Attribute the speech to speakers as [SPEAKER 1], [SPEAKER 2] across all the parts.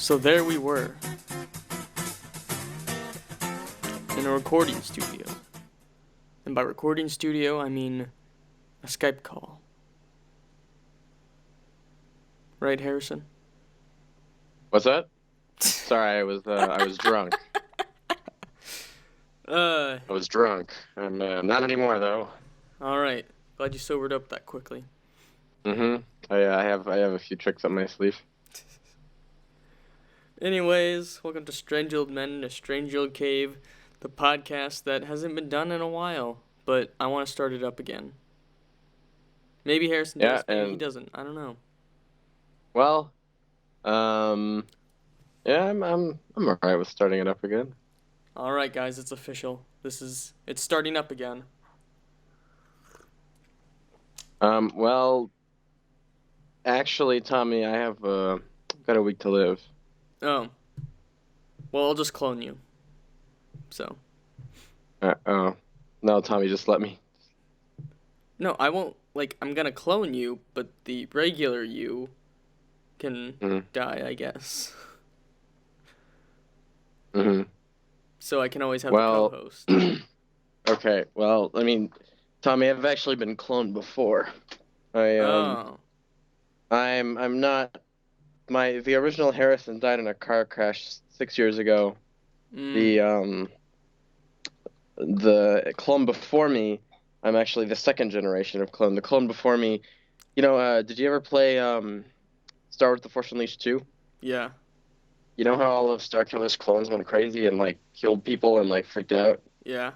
[SPEAKER 1] So there we were, in a recording studio. And by recording studio, I mean a Skype call. Right, Harrison?
[SPEAKER 2] What's that? Sorry, I was drunk. I was drunk. I'm not anymore though.
[SPEAKER 1] Alright. Glad you sobered up that quickly.
[SPEAKER 2] I have a few tricks up my sleeve.
[SPEAKER 1] Anyways, welcome to Strange Old Men in a Strange Old Cave, the podcast that hasn't been done in a while, but I want to start it up again. Maybe Harrison does, maybe he doesn't. I don't know.
[SPEAKER 2] Well, yeah, I'm alright with starting it up again.
[SPEAKER 1] Alright, guys, it's official. It's starting up again.
[SPEAKER 2] Well, actually, Tommy, I have got a week to live.
[SPEAKER 1] Oh. Well, I'll just clone you. So.
[SPEAKER 2] Oh. No, Tommy, just let me.
[SPEAKER 1] No, I won't, I'm gonna clone you, but the regular you can die, I guess. So I can always have a co-host.
[SPEAKER 2] Okay, well, I mean, Tommy, I've actually been cloned before. I'm not. The original Harrison died in a car crash 6 years ago. The clone before me, I'm actually the second generation of clone. The clone before me, did you ever play Star Wars: The Force Unleashed 2?
[SPEAKER 1] Yeah.
[SPEAKER 2] You know how all of Starkiller's clones went crazy and killed people and freaked out?
[SPEAKER 1] Yeah.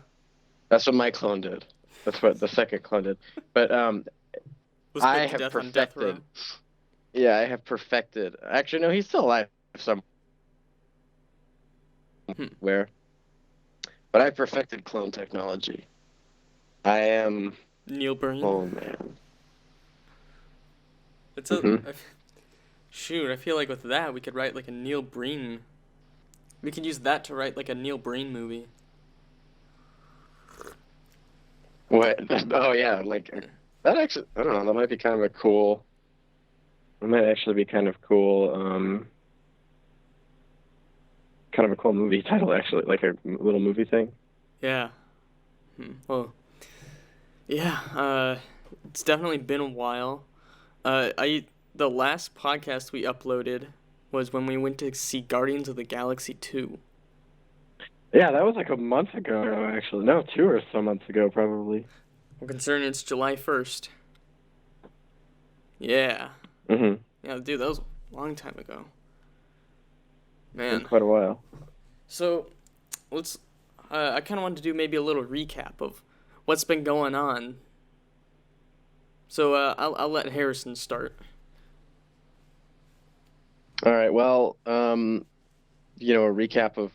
[SPEAKER 2] That's what my clone did. That's what the second clone did. But I have perfected. Yeah, I have perfected. Actually, no, he's still alive somewhere. But I perfected clone technology. I am
[SPEAKER 1] Neil Breen.
[SPEAKER 2] Oh man.
[SPEAKER 1] It's shoot, I feel like with that we could write a Neil Breen. We could use that to write a Neil Breen movie.
[SPEAKER 2] What? Oh yeah, that actually, I don't know, that might be kind of a cool. It might actually be kind of cool. Kind of a cool movie title, actually, like a little movie thing.
[SPEAKER 1] Yeah. Well. Yeah. It's definitely been a while. The last podcast we uploaded was when we went to see Guardians of the Galaxy 2.
[SPEAKER 2] Yeah, that was a month ago, actually. No, 2 or so months ago, probably.
[SPEAKER 1] Well, considering it's July 1st. Yeah. Yeah, dude, that was a long time ago. Man.
[SPEAKER 2] Quite a while.
[SPEAKER 1] So, let's. I kind of wanted to do maybe a little recap of what's been going on. So, I'll let Harrison start.
[SPEAKER 2] All right. Well, a recap of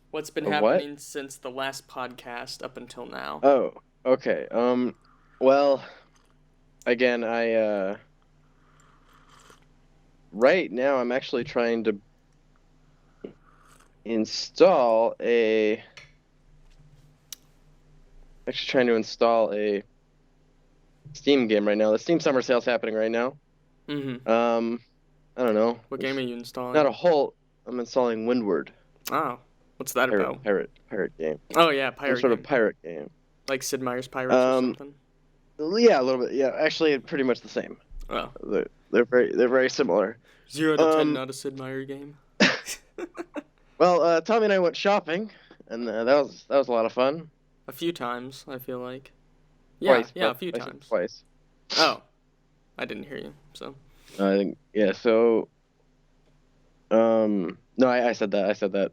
[SPEAKER 1] what's been happening since the last podcast up until now.
[SPEAKER 2] Oh, okay. Well, again, right now I'm actually trying to install a Steam game right now. The Steam Summer Sale's happening right now. I don't know.
[SPEAKER 1] What game are you installing?
[SPEAKER 2] Not a whole. I'm installing Windward.
[SPEAKER 1] Oh, what's that about?
[SPEAKER 2] Pirate game.
[SPEAKER 1] Oh yeah, pirate. Some
[SPEAKER 2] sort of pirate game.
[SPEAKER 1] Like Sid Meier's Pirates or something.
[SPEAKER 2] Yeah, a little bit. Yeah, actually, pretty much the same.
[SPEAKER 1] Oh.
[SPEAKER 2] They're very similar.
[SPEAKER 1] 0 to 10, not a Sid Meier game.
[SPEAKER 2] Well, Tommy and I went shopping, and that was a lot of fun.
[SPEAKER 1] A few times, I feel like. Yeah,
[SPEAKER 2] twice,
[SPEAKER 1] a few times.
[SPEAKER 2] Twice.
[SPEAKER 1] Oh, I didn't hear you. So.
[SPEAKER 2] I think So. No, I said that. I said that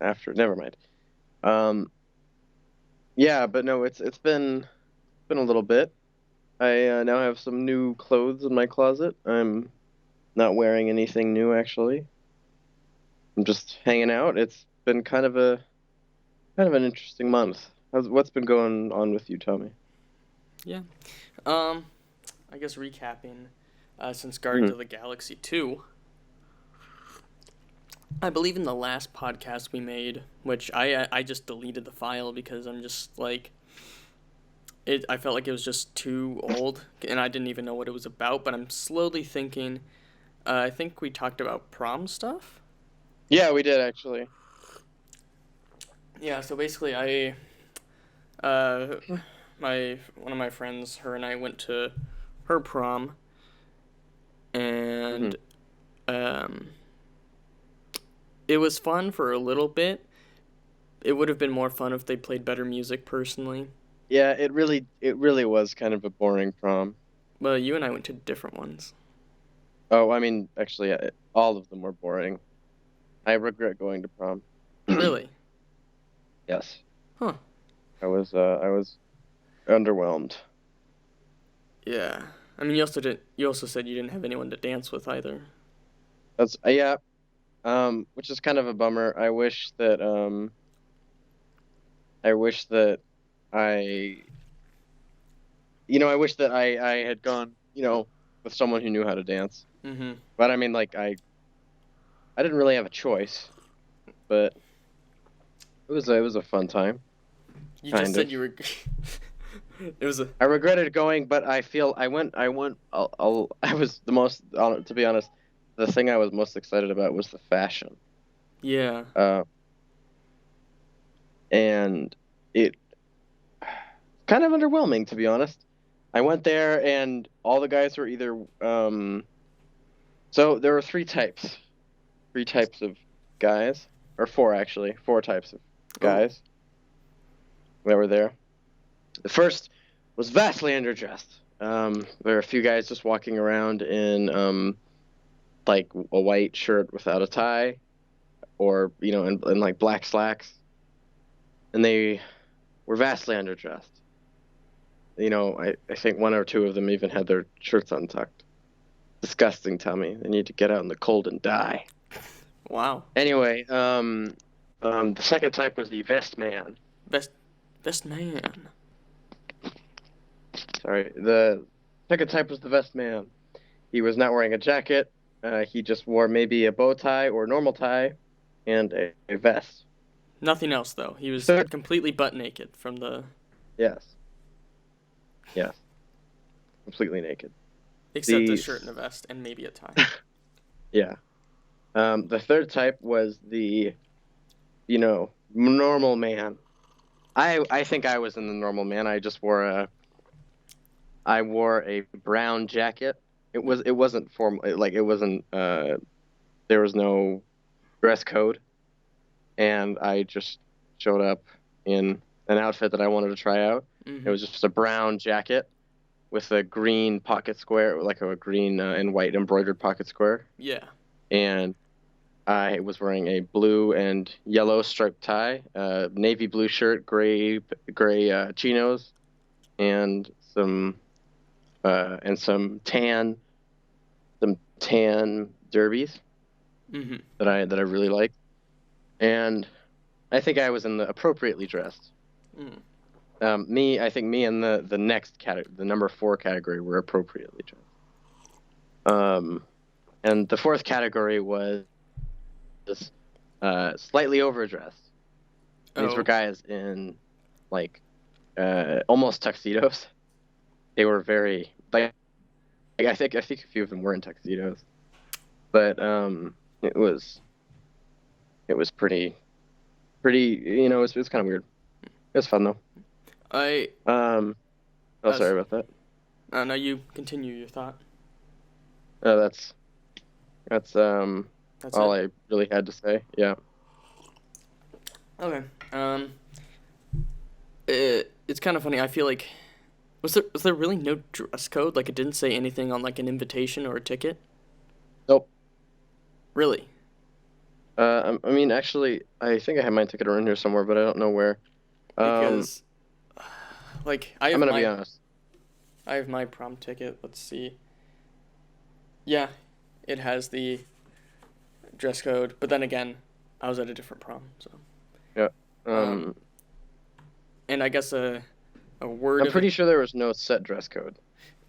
[SPEAKER 2] after. Never mind. Yeah, but no, it's been a little bit. I now have some new clothes in my closet. I'm not wearing anything new, actually. I'm just hanging out. It's been kind of an interesting month. What's been going on with you, Tommy?
[SPEAKER 1] Yeah. I guess recapping, since Guardians of the Galaxy 2, I believe in the last podcast we made, which I just deleted the file because I'm just I felt like it was just too old, and I didn't even know what it was about, but I'm slowly thinking, I think we talked about prom stuff?
[SPEAKER 2] Yeah, we did actually.
[SPEAKER 1] Yeah, so basically one of my friends, her and I went to her prom,
[SPEAKER 2] Hmm.
[SPEAKER 1] and um, it was fun for a little bit. It would have been more fun if they played better music, personally.
[SPEAKER 2] Yeah, it really was kind of a boring prom.
[SPEAKER 1] Well, you and I went to different ones.
[SPEAKER 2] Oh, I mean, actually, all of them were boring. I regret going to prom.
[SPEAKER 1] Really?
[SPEAKER 2] Yes,
[SPEAKER 1] Huh.
[SPEAKER 2] I was underwhelmed.
[SPEAKER 1] Yeah. I mean, you also didn't. You also said you didn't have anyone to dance with either.
[SPEAKER 2] That's yeah, which is kind of a bummer. I wish that I, I wish that I had gone, with someone who knew how to dance.
[SPEAKER 1] Mm-hmm.
[SPEAKER 2] But I mean, like I didn't really have a choice, but it was a fun time,
[SPEAKER 1] You just
[SPEAKER 2] kind of.
[SPEAKER 1] said you were. It was a.
[SPEAKER 2] I regretted going, but I feel I went. I was the most, to be honest, the thing I was most excited about was the fashion.
[SPEAKER 1] Yeah.
[SPEAKER 2] Uh, and it kind of underwhelming, to be honest. I went there and all the guys were either so there were three types of guys, or four actually, four types of
[SPEAKER 1] Oh.
[SPEAKER 2] guys that were there. The first was vastly underdressed. There were a few guys just walking around in like a white shirt without a tie, or in like black slacks, and they were vastly underdressed. I think one or two of them even had their shirts untucked. Disgusting, Tommy. They need to get out in the cold and die.
[SPEAKER 1] Wow.
[SPEAKER 2] Anyway, the second type was the vest man.
[SPEAKER 1] Best. Best man.
[SPEAKER 2] Sorry, the second type was the vest man. He was not wearing a jacket. He just wore maybe a bow tie or normal tie and a vest.
[SPEAKER 1] Nothing else though. He was
[SPEAKER 2] Third,
[SPEAKER 1] completely butt naked from the.
[SPEAKER 2] yes, yes, completely naked.
[SPEAKER 1] Except a
[SPEAKER 2] The
[SPEAKER 1] shirt and a vest and maybe a tie.
[SPEAKER 2] Yeah. The third type was the normal man. I think I was in the normal man. I wore a brown jacket. It wasn't formal, like it wasn't there was no dress code, and I just showed up in an outfit that I wanted to try out. It
[SPEAKER 1] Mm-hmm.
[SPEAKER 2] was just a brown jacket with a green pocket square, like a green and white embroidered pocket square,
[SPEAKER 1] Yeah.
[SPEAKER 2] and I was wearing a blue and yellow striped tie, navy blue shirt, gray chinos, and some tan derbies
[SPEAKER 1] Mm-hmm.
[SPEAKER 2] that I really liked. And I think I was in the appropriately dressed.
[SPEAKER 1] Mm.
[SPEAKER 2] I think me and the next category, the number four category, were appropriately dressed. Um, and the fourth category was slightly overdressed. These were
[SPEAKER 1] Oh.
[SPEAKER 2] guys in like almost tuxedos. They were very like I think a few of them were in tuxedos, but it was pretty. It was kind of weird. It was fun though.
[SPEAKER 1] I.
[SPEAKER 2] Um, oh,
[SPEAKER 1] Us.
[SPEAKER 2] sorry about that.
[SPEAKER 1] No, you continue your thought.
[SPEAKER 2] That's
[SPEAKER 1] That's
[SPEAKER 2] all
[SPEAKER 1] it.
[SPEAKER 2] I really had to say. Yeah.
[SPEAKER 1] Okay. It's kind of funny. I feel like was there really no dress code? Like it didn't say anything on like an invitation or a ticket.
[SPEAKER 2] Nope.
[SPEAKER 1] Really?
[SPEAKER 2] I mean, actually, I think I have my ticket around here somewhere, but I don't know where. Um,
[SPEAKER 1] Because like I
[SPEAKER 2] I'm
[SPEAKER 1] have
[SPEAKER 2] gonna be
[SPEAKER 1] my
[SPEAKER 2] honest.
[SPEAKER 1] I have my prom ticket. Let's see. Yeah, it has the dress code, but then again, I was at a different prom, so
[SPEAKER 2] Yeah.
[SPEAKER 1] um,
[SPEAKER 2] Um,
[SPEAKER 1] and I guess a word
[SPEAKER 2] I'm
[SPEAKER 1] of
[SPEAKER 2] pretty sure there was no set dress code.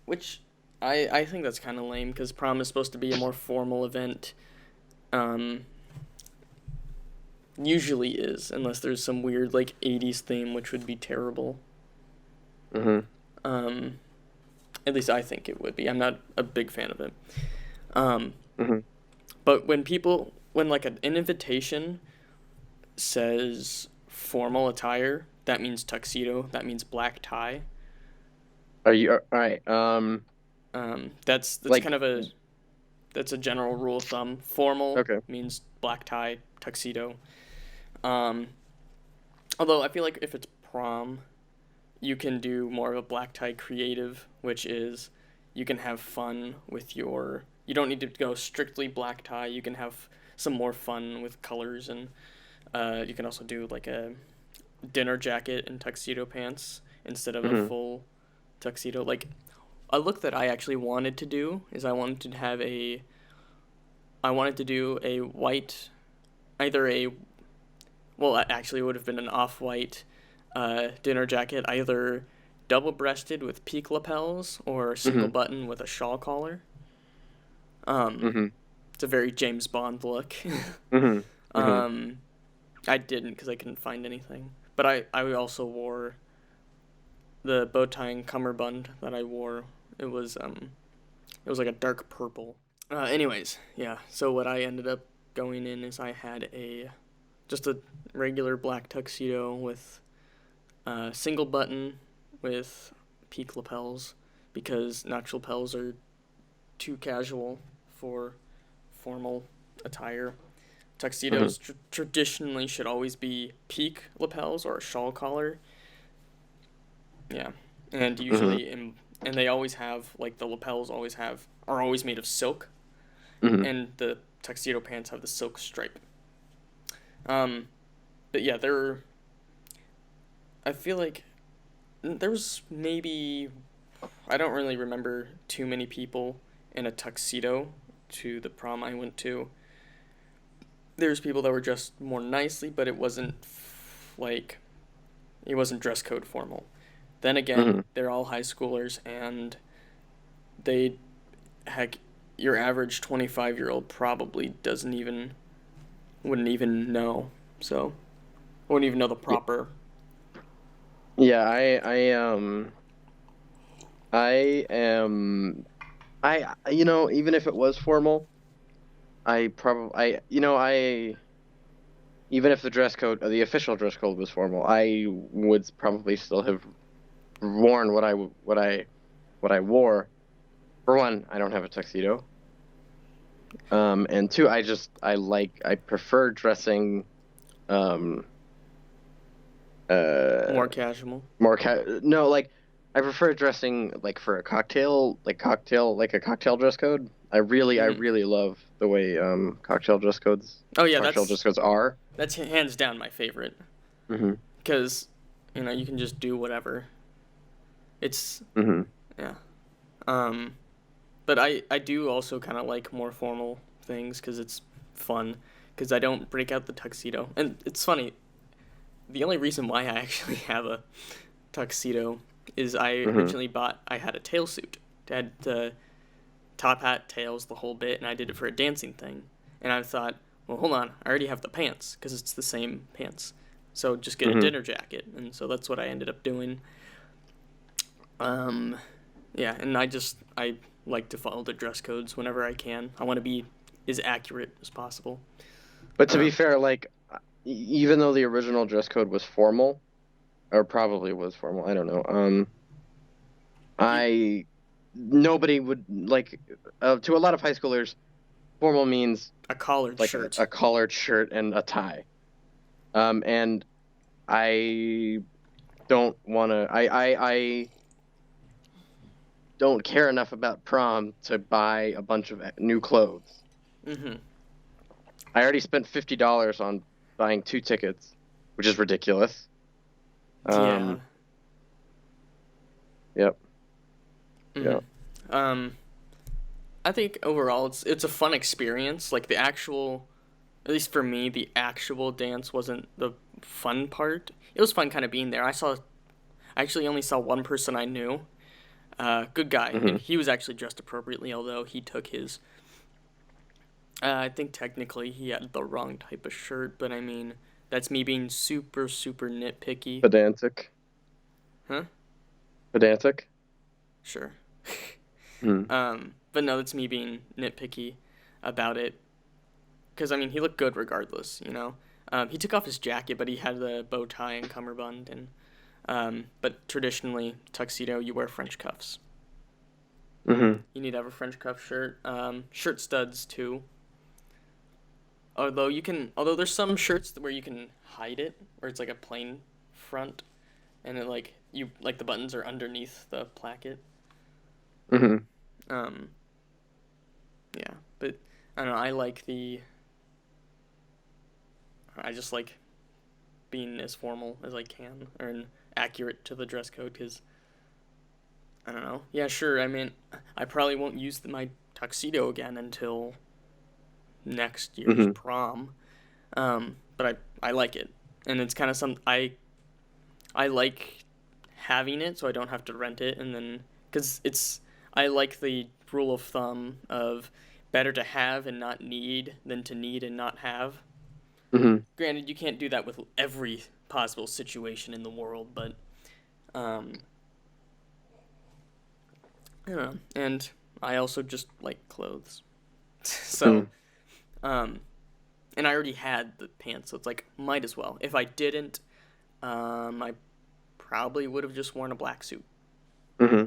[SPEAKER 1] which I think that's kind of lame because prom is supposed to be a more formal event. Um, usually is unless there's some weird like '80s theme, which would be terrible.
[SPEAKER 2] Mm-hmm.
[SPEAKER 1] Um, at least I think it would be. I'm not a big fan of it. Um,
[SPEAKER 2] Mm-hmm.
[SPEAKER 1] But when like an invitation says formal attire, that means tuxedo, that means black tie.
[SPEAKER 2] Are you all right?
[SPEAKER 1] That's
[SPEAKER 2] Like,
[SPEAKER 1] kind of a general rule of thumb. Formal
[SPEAKER 2] okay.
[SPEAKER 1] means black tie, tuxedo. Um, Although I feel like if it's prom, you can do more of a black tie creative, which is you can have fun with your. You don't need to go strictly black tie. You can have some more fun with colors, and you can also do like a dinner jacket and tuxedo pants instead of a
[SPEAKER 2] Mm-hmm.
[SPEAKER 1] full tuxedo. Like a look that I actually wanted to do is I wanted to do a white, either a well, actually, it would have been an off-white dinner jacket, either double-breasted with peak lapels or single
[SPEAKER 2] Mm-hmm.
[SPEAKER 1] button with a shawl collar. Um,
[SPEAKER 2] Mm-hmm.
[SPEAKER 1] it's a very James Bond look.
[SPEAKER 2] Mm-hmm. Mm-hmm.
[SPEAKER 1] um, I didn't because I couldn't find anything, but I also wore the bow tie and cummerbund that I wore. It was it was like a dark purple. Anyways, yeah. So what I ended up going in is I had a just a regular black tuxedo with single button with peak lapels because notch lapels are too casual for formal attire.
[SPEAKER 2] Mm-hmm.
[SPEAKER 1] Tuxedos traditionally should always be peak lapels or a shawl collar. Yeah, and
[SPEAKER 2] Mm-hmm.
[SPEAKER 1] and they always have like the lapels are always made of silk,
[SPEAKER 2] Mm-hmm.
[SPEAKER 1] and the tuxedo pants have the silk stripe. Um, but yeah, I feel like there was maybe I don't really remember too many people in a tuxedo to the prom I went to. There's people that were dressed more nicely, but like it wasn't dress code formal. Then again,
[SPEAKER 2] Mm-hmm.
[SPEAKER 1] they're all high schoolers and they heck your average 25-year-old probably doesn't even wouldn't even know. So, wouldn't even know the proper.
[SPEAKER 2] Yeah, I am even if it was formal, I even if the dress code, the official dress code was formal, I would probably still have worn what I wore. For one, I don't have a tuxedo. And two, I prefer dressing um
[SPEAKER 1] More
[SPEAKER 2] uh
[SPEAKER 1] casual.
[SPEAKER 2] more no, like I prefer dressing like for a cocktail dress code. I
[SPEAKER 1] Mm-hmm.
[SPEAKER 2] really love the way
[SPEAKER 1] Oh yeah,
[SPEAKER 2] cocktail dress codes are.
[SPEAKER 1] that's hands down my favorite
[SPEAKER 2] Hmm.
[SPEAKER 1] because you can just do whatever. It's
[SPEAKER 2] Hmm.
[SPEAKER 1] yeah. Um, but I do also kind of like more formal things because it's fun because I don't break out the tuxedo. And it's funny. The only reason why I actually have a tuxedo is
[SPEAKER 2] Hmm.
[SPEAKER 1] I had a tail suit. I had top hat, tails, the whole bit, and I did it for a dancing thing. And I thought, well, hold on, I already have the pants because it's the same pants. So just get a
[SPEAKER 2] Hmm.
[SPEAKER 1] dinner jacket, and so that's what I ended up doing. Um, yeah, and I like to follow the dress codes whenever I can. I want to be as accurate as possible.
[SPEAKER 2] But to be
[SPEAKER 1] Um,
[SPEAKER 2] fair, like even though the original dress code was formal, or probably was formal, I don't know.
[SPEAKER 1] you
[SPEAKER 2] I nobody would like to a lot of high schoolers, formal means
[SPEAKER 1] a collared
[SPEAKER 2] like
[SPEAKER 1] shirt.
[SPEAKER 2] a collared shirt and a tie. And I don't want to. I don't care enough about prom to buy a bunch of new clothes.
[SPEAKER 1] Mm-hmm.
[SPEAKER 2] I already spent $50 on buying two tickets, which is ridiculous.
[SPEAKER 1] Yeah.
[SPEAKER 2] Um, yep, yep.
[SPEAKER 1] Mm-hmm. I think overall it's a fun experience. Like the actual, at least for me, the actual dance wasn't the fun part. It was fun kind of being there. I actually only saw one person I knew. Good guy, and
[SPEAKER 2] Hmm.
[SPEAKER 1] he was actually dressed appropriately. Although he took his, I think technically he had the wrong type of shirt. But I mean, that's me being super super nitpicky.
[SPEAKER 2] Pedantic,
[SPEAKER 1] Huh?
[SPEAKER 2] pedantic.
[SPEAKER 1] Sure.
[SPEAKER 2] Hmm.
[SPEAKER 1] But no, that's me being nitpicky about it. because I mean he looked good regardless, you know. He took off his jacket, but he had the bow tie and cummerbund, and but traditionally tuxedo you wear French cuffs.
[SPEAKER 2] Mm-hmm.
[SPEAKER 1] You need to have a French cuff shirt, shirt studs too. Although there's some shirts where you can hide it, where it's like a plain front, and it like the buttons are underneath the placket.
[SPEAKER 2] Mm-hmm.
[SPEAKER 1] Um, yeah, but I don't know. I just like being as formal as I can or accurate to the dress code because I don't know. Yeah, sure. I mean, I probably won't use my tuxedo again until next year's
[SPEAKER 2] Mm-hmm.
[SPEAKER 1] prom. But I like it, and it's kind of I like having it so I don't have to rent it, and then because I like the rule of thumb of better to have and not need than to need and not have.
[SPEAKER 2] Mm-hmm.
[SPEAKER 1] Granted, you can't do that with every possible situation in the world, but um, I don't know. And I also just like clothes, so um, and I already had the pants, so it's like might as well. If I didn't, I probably would have just worn a black suit.
[SPEAKER 2] Mm-hmm.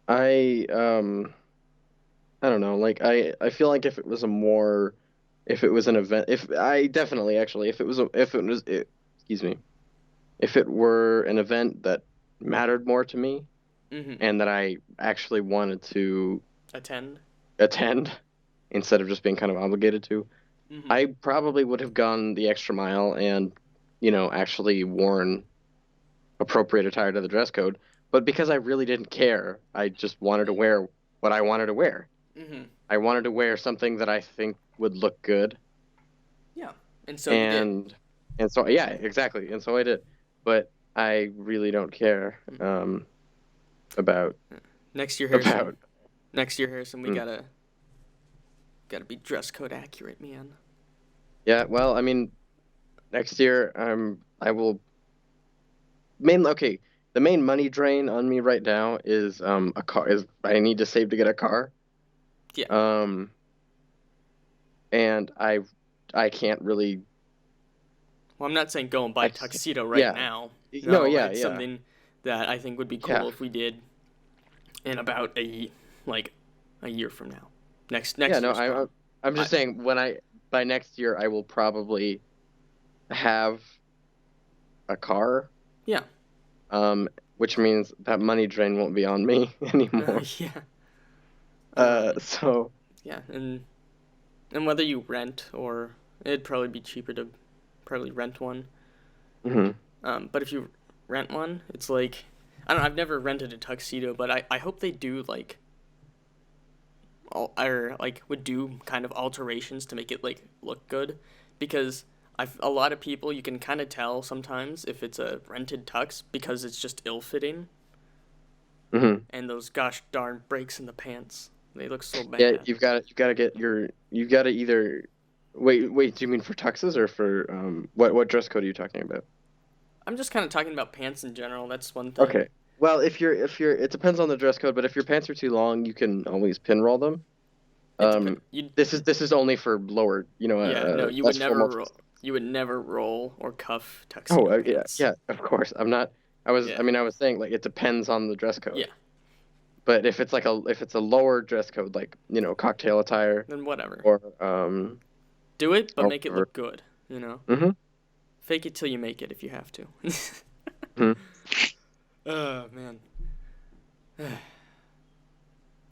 [SPEAKER 2] I um I don't know. Like I feel like if it was an event, if I definitely actually if it was excuse me, if it were an event that mattered more to me
[SPEAKER 1] Mm-hmm.
[SPEAKER 2] and that I actually wanted to
[SPEAKER 1] Attend.
[SPEAKER 2] attend instead of just being kind of obligated to,
[SPEAKER 1] Mm-hmm.
[SPEAKER 2] I probably would have gone the extra mile and, actually worn appropriate attire to the dress code. But because I really didn't care, I just wanted to wear what I wanted to wear.
[SPEAKER 1] Mm-hmm.
[SPEAKER 2] I wanted to wear something that I think would look good.
[SPEAKER 1] Yeah. And so you did.
[SPEAKER 2] And and so yeah, exactly. And so I did. But I really don't care
[SPEAKER 1] Mm.
[SPEAKER 2] about
[SPEAKER 1] Next year, Harrison.
[SPEAKER 2] about
[SPEAKER 1] Next year, Harrison, we
[SPEAKER 2] mm,
[SPEAKER 1] gotta be dress code accurate, man.
[SPEAKER 2] yeah, well, I mean, next year I will okay, the main money drain on me right now is a car is I need to save to get a car.
[SPEAKER 1] Yeah.
[SPEAKER 2] Um and I can't really
[SPEAKER 1] Well, I'm not saying go and buy
[SPEAKER 2] I
[SPEAKER 1] a
[SPEAKER 2] just
[SPEAKER 1] tuxedo right
[SPEAKER 2] yeah.
[SPEAKER 1] now.
[SPEAKER 2] No,
[SPEAKER 1] No,
[SPEAKER 2] yeah,
[SPEAKER 1] it's
[SPEAKER 2] yeah.
[SPEAKER 1] something that I think would be
[SPEAKER 2] Yeah.
[SPEAKER 1] cool if we did in about like a year from now.
[SPEAKER 2] Yeah,
[SPEAKER 1] Next
[SPEAKER 2] no,
[SPEAKER 1] year's prom.
[SPEAKER 2] I'm
[SPEAKER 1] I
[SPEAKER 2] just saying by next year I will probably have a car,
[SPEAKER 1] yeah.
[SPEAKER 2] um, which means that money drain won't be on me anymore.
[SPEAKER 1] Yeah.
[SPEAKER 2] Uh,
[SPEAKER 1] Um.
[SPEAKER 2] so
[SPEAKER 1] Yeah. And whether you rent or it'd probably be cheaper to probably rent one.
[SPEAKER 2] mhm.
[SPEAKER 1] But if you rent one, it's like I don't know. I've never rented a tuxedo, but I hope they do like or like would do kind of alterations to make it like look good, because a lot of people you can kind of tell sometimes if it's a rented tux because it's just ill fitting
[SPEAKER 2] Mhm.
[SPEAKER 1] and those gosh darn breaks in the pants they look so
[SPEAKER 2] Yeah,
[SPEAKER 1] bad.
[SPEAKER 2] you've got to get you've got to either wait, do you mean for tuxes or for what dress code are you talking about?
[SPEAKER 1] I'm just kind of talking about pants in general. That's one thing.
[SPEAKER 2] Okay. Well, if you're it depends on the dress code, but if your pants are too long, you can always pinroll them.
[SPEAKER 1] It depends. You
[SPEAKER 2] This is only for lower,
[SPEAKER 1] Yeah, no, you would
[SPEAKER 2] less
[SPEAKER 1] never
[SPEAKER 2] formal
[SPEAKER 1] roll.
[SPEAKER 2] dress codes.
[SPEAKER 1] You would never roll or cuff
[SPEAKER 2] Oh,
[SPEAKER 1] tuxedo
[SPEAKER 2] yeah,
[SPEAKER 1] pants.
[SPEAKER 2] yeah, of course.
[SPEAKER 1] Yeah,
[SPEAKER 2] I was saying like it depends on the dress
[SPEAKER 1] yeah.
[SPEAKER 2] code. But if it's a lower dress code like, cocktail attire
[SPEAKER 1] Then whatever.
[SPEAKER 2] or
[SPEAKER 1] Do it, but
[SPEAKER 2] or
[SPEAKER 1] make it
[SPEAKER 2] whatever.
[SPEAKER 1] look good. You know,
[SPEAKER 2] Mhm.
[SPEAKER 1] fake it till you make it if you have to.
[SPEAKER 2] Mhm.
[SPEAKER 1] Oh man.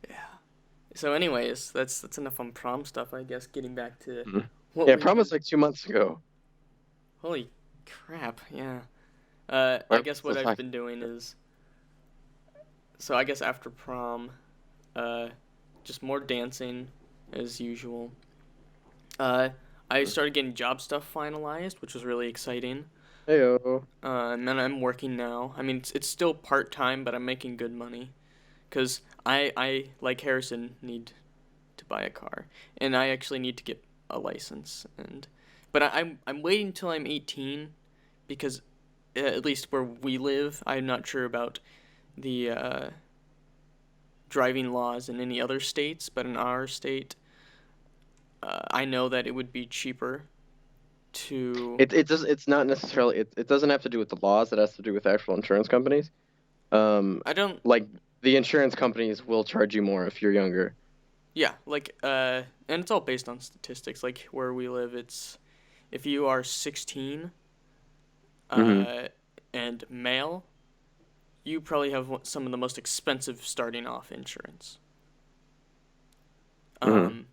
[SPEAKER 1] Yeah. So, anyways, that's enough on prom stuff, I guess. Getting back to
[SPEAKER 2] Mhm.
[SPEAKER 1] what
[SPEAKER 2] Yeah,
[SPEAKER 1] we've
[SPEAKER 2] prom
[SPEAKER 1] been.
[SPEAKER 2] was like 2 months ago.
[SPEAKER 1] Holy crap! Yeah. I
[SPEAKER 2] Why are we
[SPEAKER 1] guess
[SPEAKER 2] still
[SPEAKER 1] what I've
[SPEAKER 2] talking
[SPEAKER 1] been doing
[SPEAKER 2] about
[SPEAKER 1] is so I guess after prom, uh, just more dancing as usual. Uh, I
[SPEAKER 2] it?
[SPEAKER 1] started getting job stuff finalized, which was really exciting.
[SPEAKER 2] Heyo.
[SPEAKER 1] And then I'm working now. I mean, it's still part time, but I'm making good money. Cause I like Harrison need to buy a car, and I actually need to get a license. But I'm waiting till I'm 18, because at least where we live, I'm not sure about the driving laws in any other states, but in our state, I know that it would be cheaper to.
[SPEAKER 2] It's not necessarily it doesn't have to do with the laws. It has to do with actual insurance companies.
[SPEAKER 1] I don't.
[SPEAKER 2] Like the insurance companies will charge you more if you're younger.
[SPEAKER 1] Yeah, like and it's all based on statistics. Like where we live, it's if you are 16,
[SPEAKER 2] Hmm.
[SPEAKER 1] uh, and male, you probably have some of the most expensive starting off insurance.
[SPEAKER 2] Hmm.
[SPEAKER 1] Um,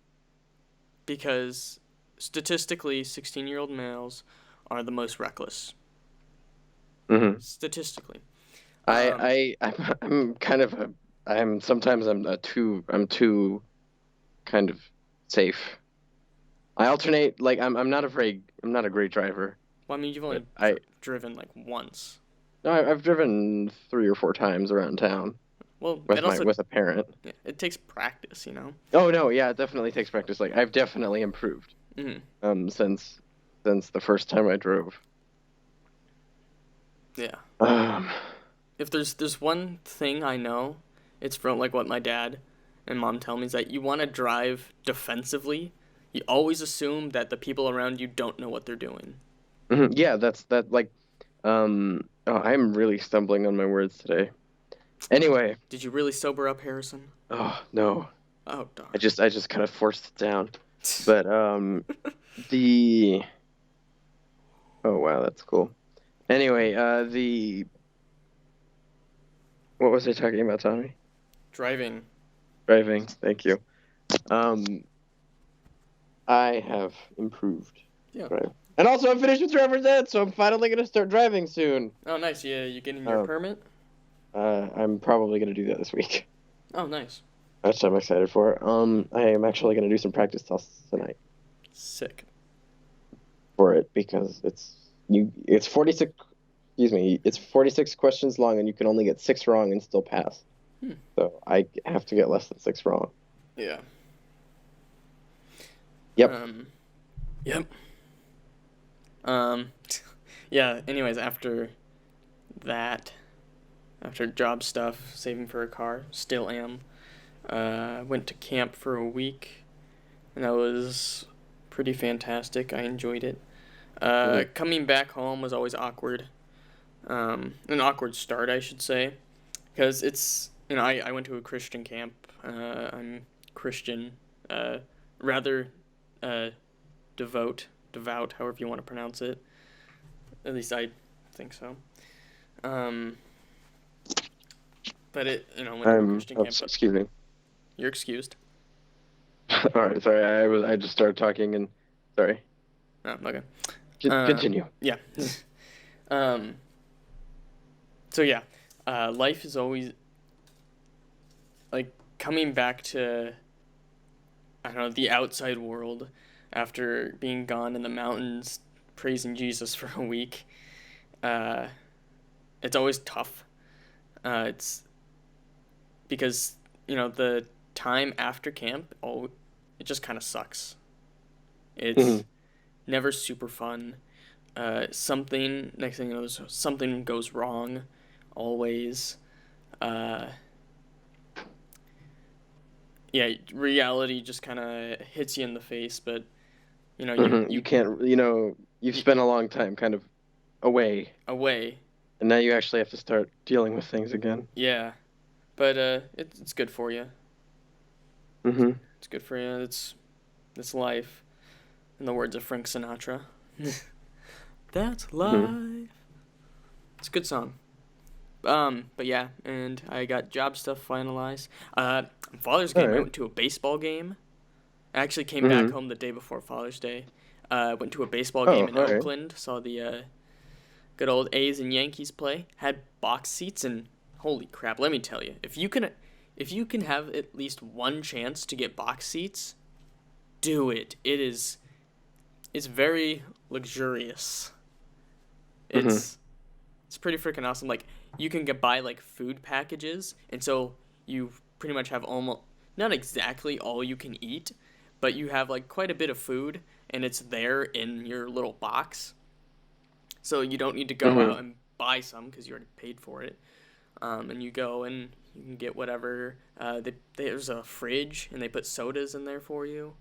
[SPEAKER 1] because statistically, 16-year-old males are the most reckless.
[SPEAKER 2] Hmm.
[SPEAKER 1] Statistically. Um,
[SPEAKER 2] I'm kind of a I'm sometimes I'm too kind of safe. I alternate like I'm not a great driver,
[SPEAKER 1] well, I mean, you've
[SPEAKER 2] but
[SPEAKER 1] only driven like once.
[SPEAKER 2] no, I've driven 3 or 4 times around town
[SPEAKER 1] Well,
[SPEAKER 2] with
[SPEAKER 1] it
[SPEAKER 2] my
[SPEAKER 1] also
[SPEAKER 2] with a parent.
[SPEAKER 1] yeah, it takes practice, you know.
[SPEAKER 2] Oh no, yeah, it definitely takes practice. Like I've definitely improved
[SPEAKER 1] Hmm.
[SPEAKER 2] since the first time I drove.
[SPEAKER 1] Yeah.
[SPEAKER 2] Um,
[SPEAKER 1] If there's one thing I know, it's from like what my dad and mom tell me is that you want to drive defensively. You always assume that the people around you don't know what they're doing.
[SPEAKER 2] yeah, that's that like oh, I'm really stumbling on my words today. Anyway,
[SPEAKER 1] Did you really sober up, Harrison?
[SPEAKER 2] oh no.
[SPEAKER 1] Oh darn.
[SPEAKER 2] I just kind of forced it down. But the oh wow, that's cool. Anyway, the what was I talking about, Tommy?
[SPEAKER 1] Driving.
[SPEAKER 2] Driving. Thank you. Um, I have improved.
[SPEAKER 1] Yeah.
[SPEAKER 2] Right. And also, I'm finished with driver's ed, so I'm finally gonna start driving soon.
[SPEAKER 1] Oh nice. Yeah, you getting your
[SPEAKER 2] Um,
[SPEAKER 1] permit?
[SPEAKER 2] I'm probably gonna do that this week,
[SPEAKER 1] Oh nice.
[SPEAKER 2] which I'm excited for. I am actually gonna do some practice tests tonight
[SPEAKER 1] Sick.
[SPEAKER 2] for it because it's 46. Excuse me, it's 46 questions long, and you can only get 6 wrong and still pass.
[SPEAKER 1] Hmm.
[SPEAKER 2] So I have to get less than 6 wrong.
[SPEAKER 1] Yeah.
[SPEAKER 2] Yep.
[SPEAKER 1] Um. Yep. Um. Yeah. Anyways, that, after job stuff, saving for a car, still am. Went to camp for a week, and that was pretty fantastic. I enjoyed it.
[SPEAKER 2] Mhm.
[SPEAKER 1] Coming back home was always awkward. An awkward start, I should say, because it's I went to a Christian camp. I'm Christian, rather uh, devout, however you want to pronounce it. At least I think so. Um, but went to a Christian camp. But
[SPEAKER 2] Excuse me.
[SPEAKER 1] you're excused.
[SPEAKER 2] All right, sorry. I just started talking and sorry.
[SPEAKER 1] Oh, okay.
[SPEAKER 2] Continue.
[SPEAKER 1] Yeah. um. So yeah, life is always like coming back to I don't know the outside world after being gone in the mountains praising Jesus for a week. Uh, it's always tough. It's because the time after camp, it just kind of sucks.
[SPEAKER 2] Hmm.
[SPEAKER 1] It's never super fun. Something next thing you know, something goes wrong, always. Uh, yeah, reality just kind of hits you in the face, but you
[SPEAKER 2] Hmm. You can't, you've
[SPEAKER 1] you
[SPEAKER 2] spent a long time kind of away,
[SPEAKER 1] away.
[SPEAKER 2] and now you actually have to start dealing with things again.
[SPEAKER 1] Yeah, but it's good for you.
[SPEAKER 2] Hmm.
[SPEAKER 1] It's good for you. It's life. In the words of Frank Sinatra. That's
[SPEAKER 2] Hmm.
[SPEAKER 1] life. It's a good song. But yeah, and I got job stuff finalized. Father's
[SPEAKER 2] All
[SPEAKER 1] game. I
[SPEAKER 2] right.
[SPEAKER 1] went to a baseball game. I actually came back
[SPEAKER 2] Hmm.
[SPEAKER 1] home the day before Father's Day. Went to a baseball
[SPEAKER 2] Oh,
[SPEAKER 1] game in
[SPEAKER 2] all right.
[SPEAKER 1] Oakland. Saw the good old A's and Yankees play. Had box seats and holy crap! Let me tell you, if you can have at least one chance to get box seats, do it. It's very luxurious.
[SPEAKER 2] Hmm.
[SPEAKER 1] It's it's pretty freaking awesome. Like you can buy like food packages, and so you pretty much have almost not exactly all you can eat, but you have like quite a bit of food, and it's there in your little box. So you don't need to go
[SPEAKER 2] Hmm.
[SPEAKER 1] out and buy some because you already paid for it. And you go and you can get whatever. There's a fridge, and they put sodas in there for you.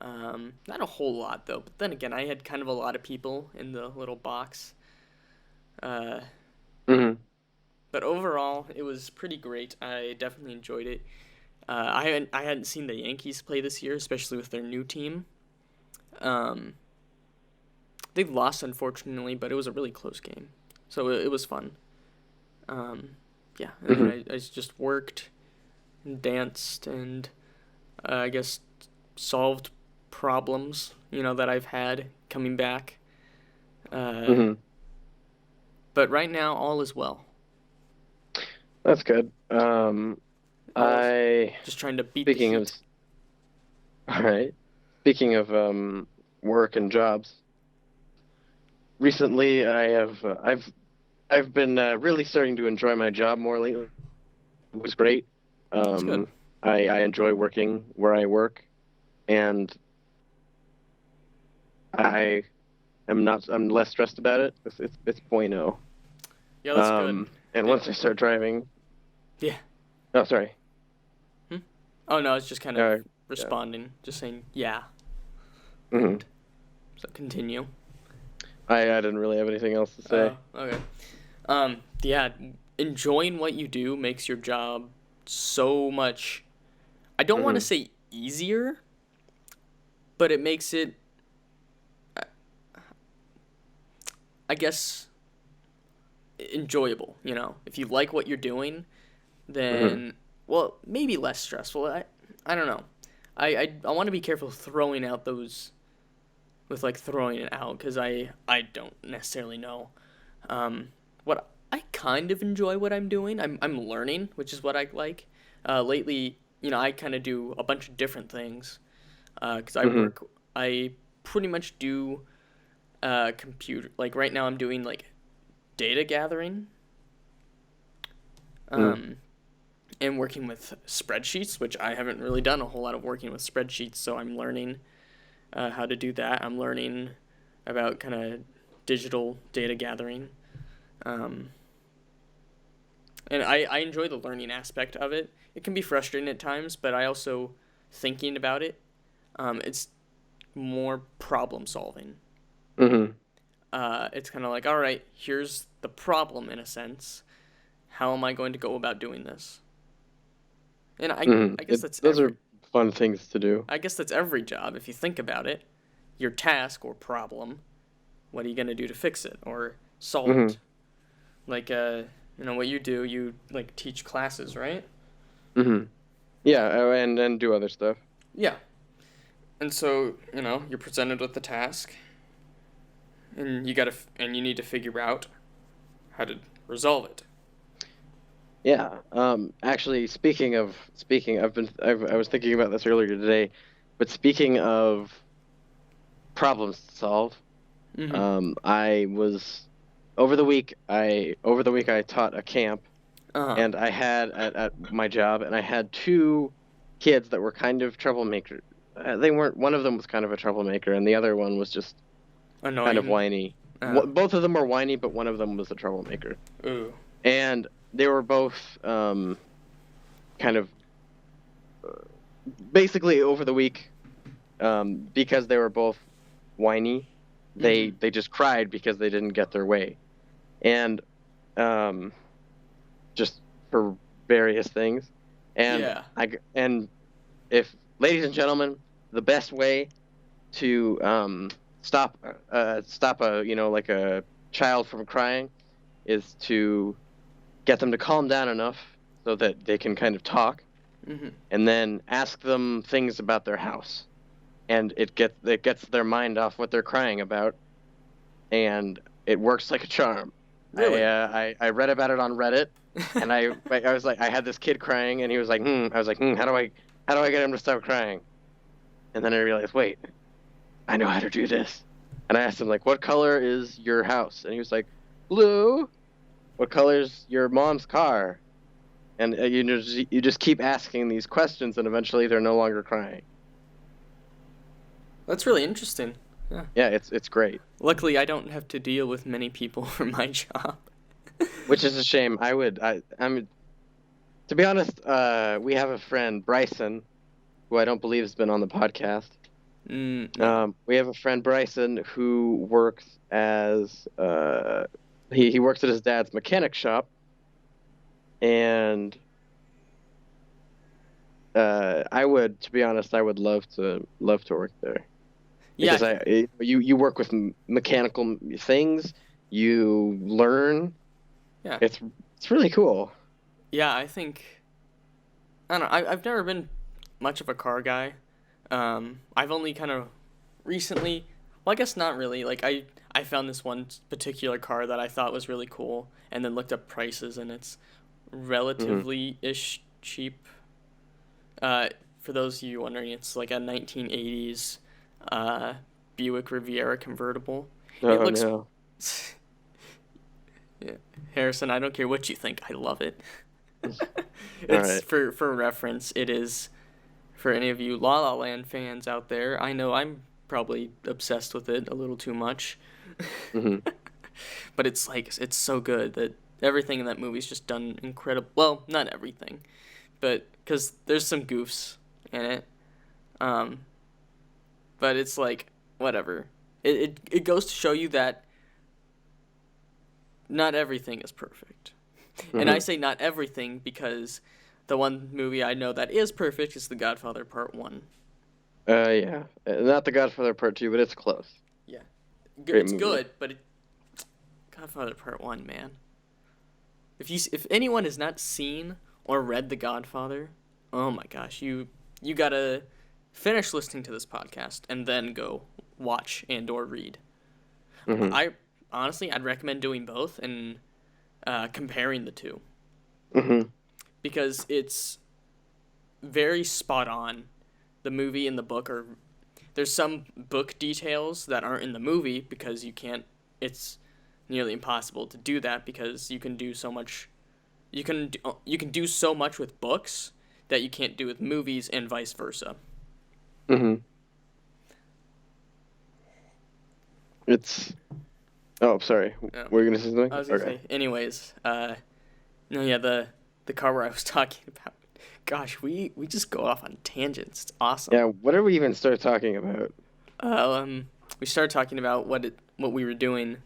[SPEAKER 1] Not a whole lot though, but then again, I had kind of a lot of people in the little box. Uh,
[SPEAKER 2] Hmm.
[SPEAKER 1] but overall, it was pretty great. I definitely enjoyed it. I hadn't seen the Yankees play this year, especially with their new team. Um, they lost unfortunately, but it was a really close game, so it was fun. Um, yeah, and then
[SPEAKER 2] Hmm.
[SPEAKER 1] I just worked and danced and I guess solved problems that I've had coming back. Uh,
[SPEAKER 2] Hmm.
[SPEAKER 1] but right now, all is well.
[SPEAKER 2] That's good.
[SPEAKER 1] All is
[SPEAKER 2] I
[SPEAKER 1] just trying to beat the
[SPEAKER 2] speaking of
[SPEAKER 1] heat.
[SPEAKER 2] all right. Speaking of work and jobs, recently I've been really starting to enjoy my job more lately. It was great.
[SPEAKER 1] That's good.
[SPEAKER 2] Um, I enjoy working where I work, and I I'm less stressed about it. It's point oh.
[SPEAKER 1] Yeah, that's good.
[SPEAKER 2] And
[SPEAKER 1] It,
[SPEAKER 2] once I start driving,
[SPEAKER 1] yeah.
[SPEAKER 2] oh sorry,
[SPEAKER 1] Hmm? Oh no, it's just kind of
[SPEAKER 2] uh, yeah,
[SPEAKER 1] responding, just saying yeah,
[SPEAKER 2] hmm.
[SPEAKER 1] and so continue.
[SPEAKER 2] I didn't really have anything else to say.
[SPEAKER 1] Okay. Yeah, enjoying what you do makes your job so much. I don't want to
[SPEAKER 2] Hmm.
[SPEAKER 1] say easier, but it makes it, I guess, enjoyable. If you like what you're doing,
[SPEAKER 2] Hmm.
[SPEAKER 1] then well, maybe less stressful. I don't know. I want to be careful throwing out those with like throwing it out because I don't necessarily know. Um, what I kind of enjoy what I'm doing. I'm learning, which is what I like. Lately, I kind of do a bunch of different things because
[SPEAKER 2] Hmm.
[SPEAKER 1] I pretty much do computer. Like right now, I'm doing like data gathering.
[SPEAKER 2] Hmm.
[SPEAKER 1] Um, and working with spreadsheets, which I haven't really done a whole lot of working with spreadsheets, so I'm learning how to do that. I'm learning about kind of digital data gathering. Um, and I enjoy the learning aspect of it. It can be frustrating at times, but I also, thinking about it, it's more problem solving.
[SPEAKER 2] Hmm.
[SPEAKER 1] It's kind of like, all right, here's the problem in a sense. How am I going to go about doing this? And
[SPEAKER 2] Hmm.
[SPEAKER 1] I guess that's
[SPEAKER 2] Those are fun things to do.
[SPEAKER 1] every job if you think about it. Your task or problem, what are you going to do to fix it or solve
[SPEAKER 2] Hmm.
[SPEAKER 1] it? Like what you do, you like teach classes, right?
[SPEAKER 2] Hmm. Yeah, and do other stuff.
[SPEAKER 1] Yeah. And so, you're presented with the task and and you need to figure out how to resolve it.
[SPEAKER 2] Yeah. Actually, I was thinking about this earlier today, but speaking of problems to solve,
[SPEAKER 1] Mhm.
[SPEAKER 2] I was over the week I taught a camp,
[SPEAKER 1] Uh-huh.
[SPEAKER 2] and I had at my job, and I had two kids that were kind of troublemaker. They weren't. One of them was kind of a troublemaker, and the other one was just kind of
[SPEAKER 1] Annoying.
[SPEAKER 2] whiny.
[SPEAKER 1] Uh.
[SPEAKER 2] Both of them were whiny, but one of them was a troublemaker,
[SPEAKER 1] Ooh.
[SPEAKER 2] and they were both kind of basically over the week, because they were both whiny,
[SPEAKER 1] Mhm.
[SPEAKER 2] they just cried because they didn't get their way, and um, just for various things. And
[SPEAKER 1] Yeah.
[SPEAKER 2] and if ladies and gentlemen, the best way to stop a like a child from crying is to get them to calm down enough so that they can kind of talk,
[SPEAKER 1] Mhm.
[SPEAKER 2] and then ask them things about their house, and it gets their mind off what they're crying about, and it works like a charm.
[SPEAKER 1] Really?
[SPEAKER 2] I read about it on Reddit, and I was like, I had this kid crying, and he was like, I was like, how do I get him to stop crying? And then I realized, wait, I know how to do this. And I asked him like, what color is your house? And he was like, blue. What color's your mom's car? And you just keep asking these questions, and eventually they're no longer crying.
[SPEAKER 1] That's really interesting. Yeah.
[SPEAKER 2] Yeah, it's great.
[SPEAKER 1] Luckily, I don't have to deal with many people for my job.
[SPEAKER 2] Which is a shame. I'm to be honest, we have a friend, Bryson, who I don't believe has been on the podcast.
[SPEAKER 1] No.
[SPEAKER 2] We have a friend Bryson who works as he works at his dad's mechanic shop, and to be honest, I would love to work there
[SPEAKER 1] Yeah,
[SPEAKER 2] because you work with mechanical things, you learn.
[SPEAKER 1] yeah,
[SPEAKER 2] It's really cool.
[SPEAKER 1] yeah. I don't know. I've never been much of a car guy. I've only kind of recently. Well, I guess not really. Like I found this one particular car that I thought was really cool, and then looked up prices, and it's
[SPEAKER 2] Hmm.
[SPEAKER 1] relatively ish cheap. For those of you wondering, it's like a 1980s uh, Buick Riviera convertible. It
[SPEAKER 2] Oh
[SPEAKER 1] looks.
[SPEAKER 2] no!
[SPEAKER 1] Yeah. Harrison, I don't care what you think. I love it.
[SPEAKER 2] All
[SPEAKER 1] It's
[SPEAKER 2] right.
[SPEAKER 1] for reference. It is for any of you La La Land fans out there. I know I'm probably obsessed with it a little too much,
[SPEAKER 2] Hmm.
[SPEAKER 1] but it's like it's so good that everything in that movie is just done incredible. Well, not everything, but because there's some goofs in it. Um, but it's like whatever. It goes to show you that not everything is perfect. And I
[SPEAKER 2] Hmm.
[SPEAKER 1] say not everything because the one movie I know that is perfect is The Godfather Part 1.
[SPEAKER 2] Yeah. Not The Godfather Part 2, but it's close.
[SPEAKER 1] Yeah.
[SPEAKER 2] Great
[SPEAKER 1] It's
[SPEAKER 2] movie.
[SPEAKER 1] good, but Godfather Part 1, man. If anyone has not seen or read The Godfather, oh my gosh, you got to finish listening to this podcast and then go watch and or read.
[SPEAKER 2] Hmm.
[SPEAKER 1] I honestly I'd recommend doing both and comparing the two
[SPEAKER 2] Hmm.
[SPEAKER 1] because it's very spot on. The movie and the book are there's some book details that aren't in the movie because you can't it's nearly impossible to do that because you can do so much with books that you can't do with movies and vice versa.
[SPEAKER 2] Hmm. It's. Oh, sorry.
[SPEAKER 1] Um,
[SPEAKER 2] Were you gonna say
[SPEAKER 1] I
[SPEAKER 2] something?
[SPEAKER 1] was gonna
[SPEAKER 2] Okay.
[SPEAKER 1] say, anyways, no, yeah, the car where I was talking about. Gosh, we just go off on tangents. It's awesome.
[SPEAKER 2] Yeah. What did we even start talking about?
[SPEAKER 1] We started talking about what we were doing,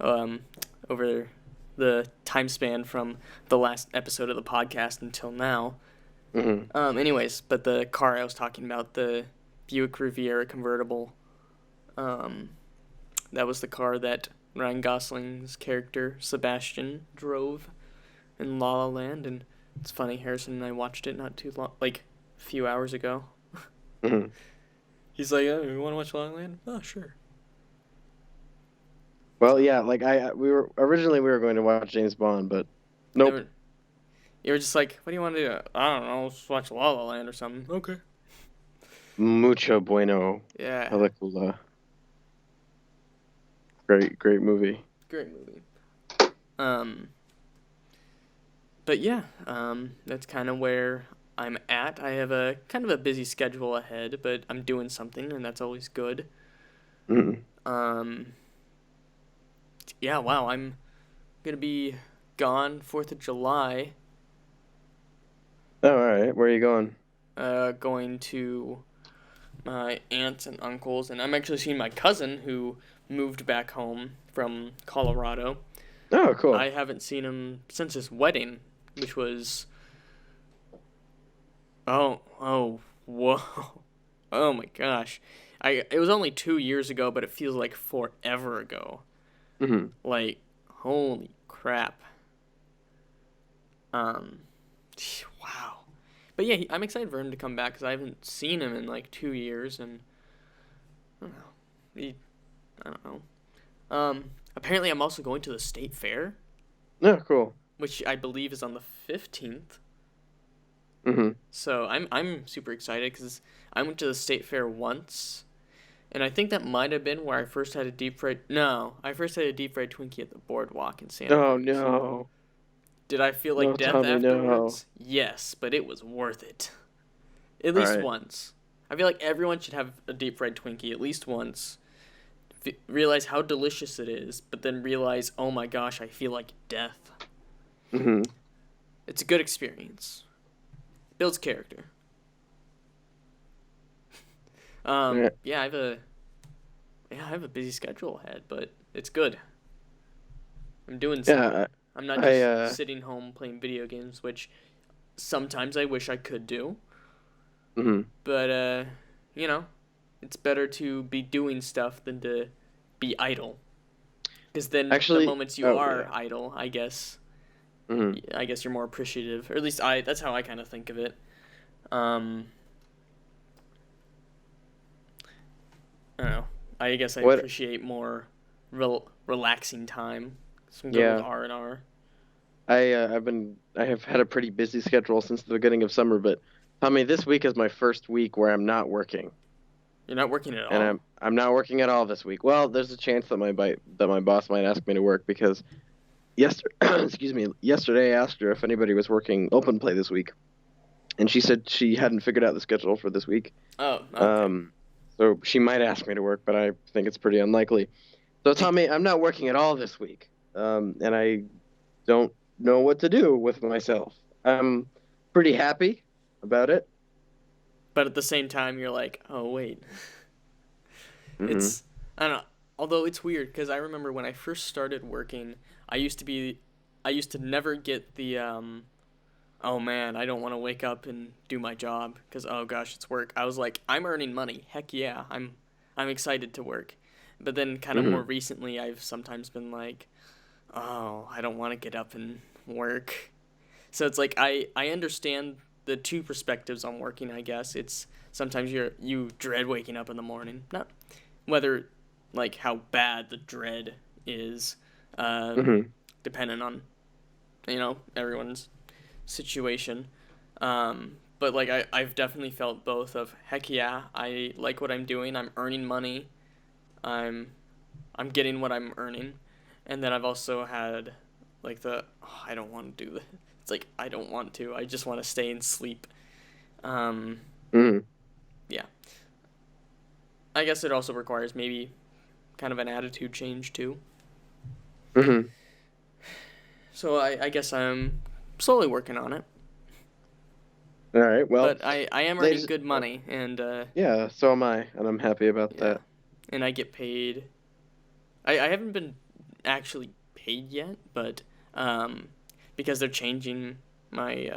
[SPEAKER 1] um, over the time span from the last episode of the podcast until now.
[SPEAKER 2] Hmm.
[SPEAKER 1] Anyways, but the car I was talking about, the Buick Riviera convertible, um, that was the car that Ryan Gosling's character Sebastian drove in La La Land, and it's funny. Harrison and I watched it not too long, like a few hours ago.
[SPEAKER 2] Hmm.
[SPEAKER 1] He's like, "Oh, you want to watch La La Land? Oh, sure."
[SPEAKER 2] Well,
[SPEAKER 1] So
[SPEAKER 2] yeah. Like we were going to watch James Bond, but nope.
[SPEAKER 1] never. You were just like, "What do you want to do?" I don't know. Let's watch La La Land or something. Okay.
[SPEAKER 2] Mucho bueno.
[SPEAKER 1] Yeah,
[SPEAKER 2] Película. Great movie.
[SPEAKER 1] great movie. Um, but yeah, that's kind of where I'm at. I have a kind of a busy schedule ahead, but I'm doing something, and that's always good.
[SPEAKER 2] Hmm.
[SPEAKER 1] Um, yeah, wow, I'm gonna be gone 4th of July,
[SPEAKER 2] Oh, all right. Where are you going?
[SPEAKER 1] going to my aunts and uncles, and I'm actually seeing my cousin who moved back home from Colorado.
[SPEAKER 2] Oh, cool.
[SPEAKER 1] I haven't seen him since his wedding, which was whoa, oh my gosh, it was only 2 years ago, but it feels like forever ago.
[SPEAKER 2] Hmm.
[SPEAKER 1] Like holy crap. Um, wow. But yeah, I'm excited for him to come back because I haven't seen him in like 2 years, and I don't know. I don't know. Apparently I'm also going to the state fair,
[SPEAKER 2] Oh, cool.
[SPEAKER 1] which I believe is on the 15th.
[SPEAKER 2] Hmm.
[SPEAKER 1] So I'm super excited because I went to the state fair once, and I think that might have been where I first had a deep fried. No, I first had a deep fried Twinkie at the boardwalk in Santa
[SPEAKER 2] Oh
[SPEAKER 1] Cruz.
[SPEAKER 2] no.
[SPEAKER 1] Did I feel
[SPEAKER 2] No,
[SPEAKER 1] like death
[SPEAKER 2] Tommy, no.
[SPEAKER 1] afterwards? Yes, but it was worth it. At
[SPEAKER 2] All
[SPEAKER 1] least
[SPEAKER 2] right.
[SPEAKER 1] once. I feel like everyone should have a deep fried Twinkie at least once. Realize how delicious it is, but then realize, oh my gosh, I feel like death.
[SPEAKER 2] Hmm.
[SPEAKER 1] It's a good experience. Builds character. Yeah, I have a busy schedule ahead, but it's good. I'm doing something.
[SPEAKER 2] Yeah,
[SPEAKER 1] I'm not
[SPEAKER 2] I
[SPEAKER 1] just sitting home playing video games, which sometimes I wish I could do.
[SPEAKER 2] mhm.
[SPEAKER 1] But you know, it's better to be doing stuff than to be idle. Because then the
[SPEAKER 2] Actually,
[SPEAKER 1] moments you
[SPEAKER 2] oh
[SPEAKER 1] are
[SPEAKER 2] yeah.
[SPEAKER 1] idle,
[SPEAKER 2] Mhm.
[SPEAKER 1] I guess you're more appreciative. Or at least I that's how I kind of think of it. Um, I don't know. I guess I
[SPEAKER 2] What?
[SPEAKER 1] appreciate more relaxing time. So I'm going with
[SPEAKER 2] Yeah.
[SPEAKER 1] R&R.
[SPEAKER 2] I have had a pretty busy schedule since the beginning of summer, but Tommy, this week is my first week where I'm not working,
[SPEAKER 1] You're not working at
[SPEAKER 2] and
[SPEAKER 1] all?
[SPEAKER 2] I'm not working at all this week. Well, there's a chance that my boss might ask me to work because yesterday, excuse me, yesterday I asked her if anybody was working open play this week, and she said she hadn't figured out the schedule for this week.
[SPEAKER 1] Oh, okay.
[SPEAKER 2] Um, so she might ask me to work, but I think it's pretty unlikely. So Tommy, I'm not working at all this week, and I don't know what to do with myself. I'm pretty happy about it.
[SPEAKER 1] But at the same time, you're like, oh wait,
[SPEAKER 2] Hmm.
[SPEAKER 1] it's I don't know. Although it's weird because I remember when I first started working, I used to be, I used to never get the oh man, I don't want to wake up and do my job because oh gosh, it's work. I was like, I'm earning money. Heck yeah, I'm excited to work. But then kind of more
[SPEAKER 2] Hmm.
[SPEAKER 1] recently, I've sometimes been like, oh, I don't want to get up and work. So it's like I understand the two perspectives on working. I guess it's sometimes you dread waking up in the morning. Not whether like how bad the dread is,
[SPEAKER 2] Hmm.
[SPEAKER 1] dependent on everyone's situation. But like I've definitely felt both of heck yeah, I like what I'm doing. I'm earning money. I'm I'm getting what I'm earning, and then I've also had like the oh, I don't want to do this. It's like I don't want to. I just want to stay and sleep. Um,
[SPEAKER 2] Hmm.
[SPEAKER 1] yeah. I guess it also requires maybe kind of an attitude change too.
[SPEAKER 2] Hmm.
[SPEAKER 1] So I guess I'm slowly working on it.
[SPEAKER 2] All right. Well,
[SPEAKER 1] But I am earning
[SPEAKER 2] ladies,
[SPEAKER 1] good money, and
[SPEAKER 2] yeah, so am I, and I'm happy about
[SPEAKER 1] yeah,
[SPEAKER 2] that.
[SPEAKER 1] and I get paid. I haven't been actually paid yet, but um, because they're changing my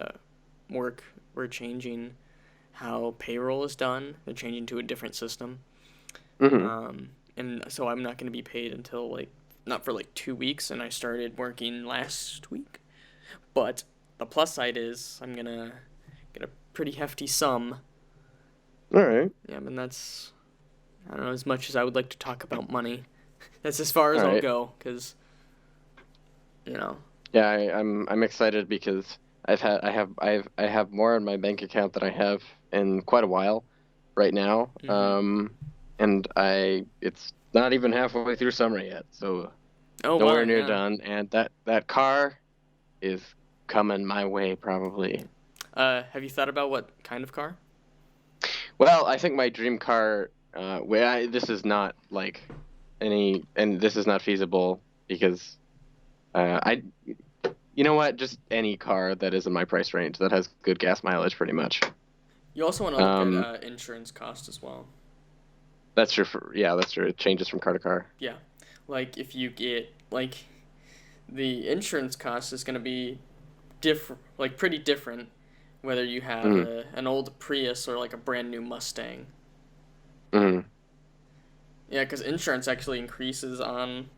[SPEAKER 1] work, we're changing how payroll is done. They're changing to a different system,
[SPEAKER 2] Hmm.
[SPEAKER 1] and so I'm not going to be paid until like not for like 2 weeks, and I started working last week. But the plus side is I'm gonna get a pretty hefty sum.
[SPEAKER 2] All right.
[SPEAKER 1] Yeah, and that's I don't know as much as I would like to talk about money. That's as far
[SPEAKER 2] All
[SPEAKER 1] as I'll
[SPEAKER 2] right.
[SPEAKER 1] go, cause you know.
[SPEAKER 2] Yeah, I'm excited because I have more in my bank account than I have in quite a while right now.
[SPEAKER 1] Mhm.
[SPEAKER 2] And I it's not even halfway through summer yet, so
[SPEAKER 1] Oh wow,
[SPEAKER 2] nowhere near
[SPEAKER 1] yeah.
[SPEAKER 2] done. And that car is coming my way probably.
[SPEAKER 1] Have you thought about what kind of car?
[SPEAKER 2] Well, I think my dream car, this is not like and this is not feasible because I you know what? Just any car that is in my price range that has good gas mileage, pretty much.
[SPEAKER 1] You also want to look at
[SPEAKER 2] Um,
[SPEAKER 1] insurance cost as well.
[SPEAKER 2] that's true yeah, that's true. It changes from car to car.
[SPEAKER 1] Yeah, like if you get like the insurance cost is going to be different, like pretty different, whether you have
[SPEAKER 2] Hmm.
[SPEAKER 1] an old Prius or like a brand new Mustang.
[SPEAKER 2] Hmm.
[SPEAKER 1] Yeah, because insurance actually increases on,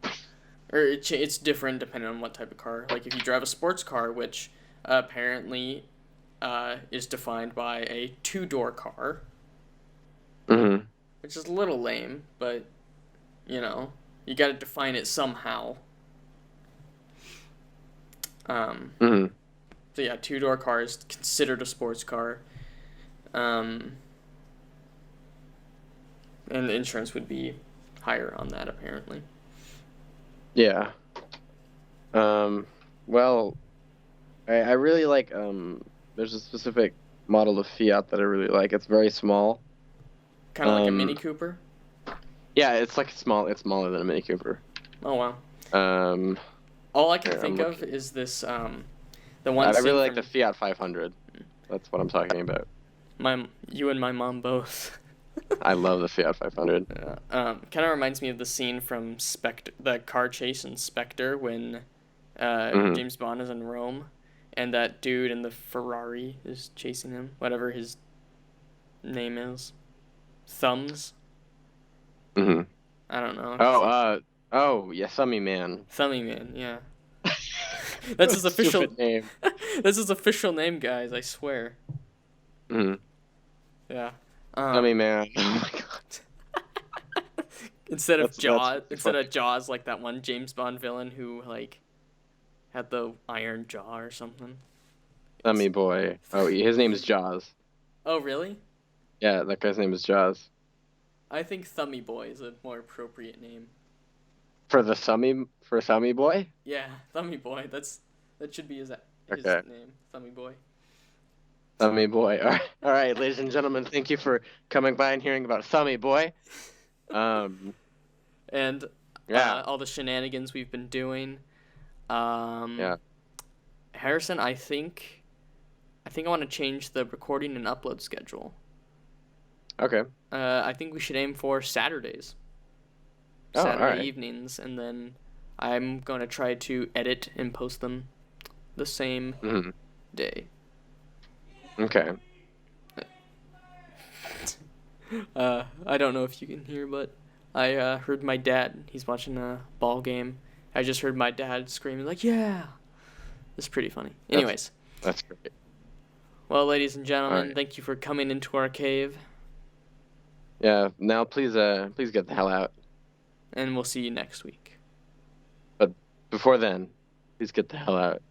[SPEAKER 1] or it's different depending on what type of car. Like if you drive a sports car, which apparently is defined by a two-door car,
[SPEAKER 2] Hmm.
[SPEAKER 1] which is a little lame, but you know, you got to define it somehow. Um,
[SPEAKER 2] Hmm.
[SPEAKER 1] so yeah, two-door car is considered a sports car, um, and the insurance would be higher on that apparently.
[SPEAKER 2] Yeah. Um, well, I really like there's a specific model of Fiat that I really like. It's very small.
[SPEAKER 1] Kind of like a Mini
[SPEAKER 2] Um,
[SPEAKER 1] Cooper.
[SPEAKER 2] yeah, it's like small. It's smaller than a Mini Cooper.
[SPEAKER 1] Oh wow.
[SPEAKER 2] Um,
[SPEAKER 1] All I can
[SPEAKER 2] Here, I'm
[SPEAKER 1] think of
[SPEAKER 2] looking.
[SPEAKER 1] is this the
[SPEAKER 2] I
[SPEAKER 1] one
[SPEAKER 2] really
[SPEAKER 1] scene
[SPEAKER 2] like the
[SPEAKER 1] from
[SPEAKER 2] Fiat 500. That's what I'm talking about.
[SPEAKER 1] my you and my mom both.
[SPEAKER 2] I love the Fiat 500.
[SPEAKER 1] Kind of reminds me of the scene from Spectre, the car chase in Spectre when
[SPEAKER 2] Mm-hmm.
[SPEAKER 1] James Bond is in Rome, and that dude in the Ferrari is chasing him. Whatever his name is, Thumbs.
[SPEAKER 2] Mm-hmm.
[SPEAKER 1] I don't know.
[SPEAKER 2] Oh, Yasumi Man.
[SPEAKER 1] Thummy Man. Yeah, that's his official.
[SPEAKER 2] Stupid name.
[SPEAKER 1] That's his official name, guys. I swear.
[SPEAKER 2] Mm-hmm.
[SPEAKER 1] Yeah.
[SPEAKER 2] Yasumi Man. Oh my god.
[SPEAKER 1] Instead of
[SPEAKER 2] That's
[SPEAKER 1] Jaws,
[SPEAKER 2] really funny.
[SPEAKER 1] like that one James Bond villain who like had the iron jaw or something. It's...
[SPEAKER 2] Thummy Boy. Oh, his name is Jaws.
[SPEAKER 1] Oh really?
[SPEAKER 2] Yeah, that guy's name is Jaws.
[SPEAKER 1] I think Thummy Boy is a more appropriate name.
[SPEAKER 2] For Thummy Boy?
[SPEAKER 1] Yeah, Thummy Boy. That should be his
[SPEAKER 2] Okay.
[SPEAKER 1] name, Thummy Boy.
[SPEAKER 2] Thummy Boy. All right, ladies and gentlemen, thank you for coming by and hearing about Thummy Boy. Um,
[SPEAKER 1] And
[SPEAKER 2] yeah,
[SPEAKER 1] all the shenanigans we've been doing.
[SPEAKER 2] yeah.
[SPEAKER 1] Harrison, I think I want to change the recording and upload schedule.
[SPEAKER 2] Okay.
[SPEAKER 1] I think we should aim for Saturdays.
[SPEAKER 2] Oh, all
[SPEAKER 1] Saturday
[SPEAKER 2] right.
[SPEAKER 1] evenings, and then I'm going to try to edit and post them the same
[SPEAKER 2] Mm-hmm.
[SPEAKER 1] day.
[SPEAKER 2] Okay.
[SPEAKER 1] I don't know if you can hear, but I heard my dad. He's watching a ball game. I just heard my dad screaming like, "Yeah!" It's pretty funny. Anyways,
[SPEAKER 2] That's great.
[SPEAKER 1] well, ladies and
[SPEAKER 2] All
[SPEAKER 1] gentlemen,
[SPEAKER 2] right.
[SPEAKER 1] thank you for coming into our cave,
[SPEAKER 2] Yeah. Now, please get the hell out.
[SPEAKER 1] and we'll see you next week.
[SPEAKER 2] But before then, please get the hell out.